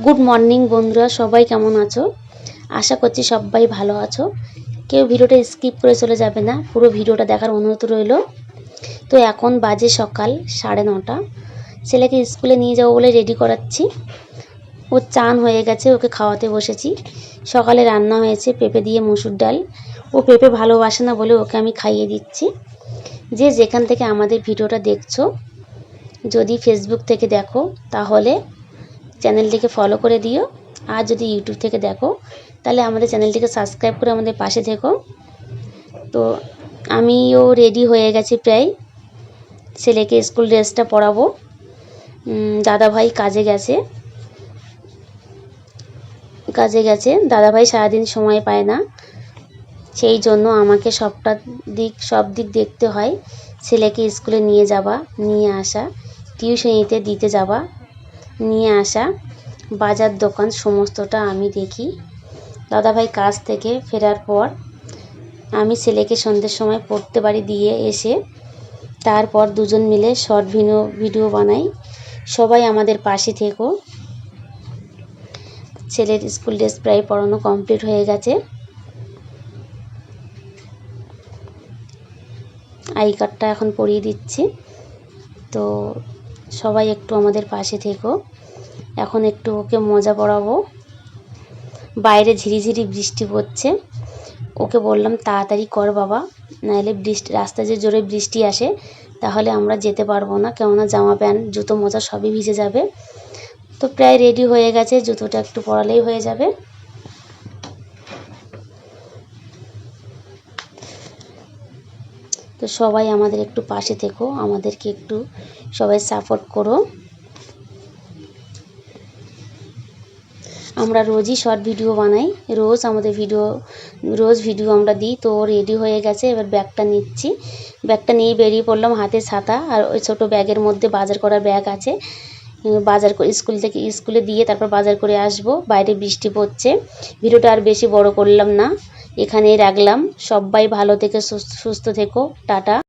Good morning বন্ধুরা, সবাই কেমন আছো? আশা করছি সবাই ভালো আছো। কেউ ভিডিওটা স্কিপ করে চলে যাবে না, পুরো ভিডিওটা দেখার অনুরোধ রইল। তো এখন বাজে সকাল 9:30। ছেলেকে স্কুলে নিয়ে যাবো বলে রেডি করাচ্ছি। ও চান হয়ে গেছে, ওকে খাওয়াতে বসেছি। সকালে রান্না হয়েছে পেঁপে দিয়ে মসুর ডাল। ও পেঁপে ভালোবাসে না বলে ওকে আমি খাইয়ে দিচ্ছি। যে যেখান থেকে আমাদের ভিডিওটা দেখছো, যদি ফেসবুক থেকে দেখো তাহলে চ্যানেলটিকে ফলো করে দিও, আর যদি ইউটিউব থেকে দেখো তাহলে আমাদের চ্যানেলটিকে সাবস্ক্রাইব করে আমাদের পাশে থেকো। তো আমিও রেডি হয়ে গেছি প্রায়, ছেলেকে স্কুল ড্রেসটা পরাবো। দাদাভাই কাজে গেছে। দাদাভাই সারাদিন সময় পায় না, সেই জন্য আমাকে সব দিক দেখতে হয়। ছেলেকে স্কুলে নিয়ে যাওয়া, নিয়ে আসা, টিউশনিতে দিতে যাওয়া, নিয়ে আসা, বাজার দোকান সমস্তটা আমি দেখি। দাদাভাই কাজ থেকে ফেরার পর আমি ছেলেকে সন্ধ্যের সময় পড়তে বাড়ি দিয়ে এসে তারপর দুজন মিলে শর্ট ভিডিও বানাই। সবাই আমাদের পাশে থেকো। ছেলের স্কুল ড্রেস প্রায় পরানো কমপ্লিট হয়ে গেছে। আই কার্ডটা এখন পরিয়ে দিচ্ছি। তো সবাই একটু আমাদের পাশে থেকো। এখন একটু ওকে মজা পড়াবো। বাইরে ঝিরিঝিরি বৃষ্টি পড়ছে। ওকে বললাম তাড়াতাড়ি কর বাবা, নাহলে রাস্তায় যে জোরে বৃষ্টি আসে তাহলে আমরা যেতে পারবো না, কেননা জামা প্যান্ট জুতো মোজা সবই ভিজে যাবে। তো প্রায় রেডি হয়ে গেছে, জুতোটা একটু পরালেই হয়ে যাবে। তো সবাই আমাদের একটু পাশে থেকো, আমাদেরকে একটু সবাই সাপোর্ট করো। আমরা রোজই শর্ট ভিডিও বানাই, রোজ ভিডিও আমরা দিই। তো রেডি হয়ে গেছে, এবার ব্যাগটা নিচ্ছি। ব্যাগটা নিয়ে বেরিয়ে পড়লাম, হাতে ছাতা আর ওই ছোটো ব্যাগের মধ্যে বাজার করার ব্যাগ আছে। বাজার করে স্কুলে দিয়ে তারপর বাজার করে আসব। বাইরে বৃষ্টি পড়ছে। ভিডিওটা আর বেশি বড় করলাম না, এখানেই রাখলাম। সবাই ভালো থেকে সুস্থ থেকো, টাটা।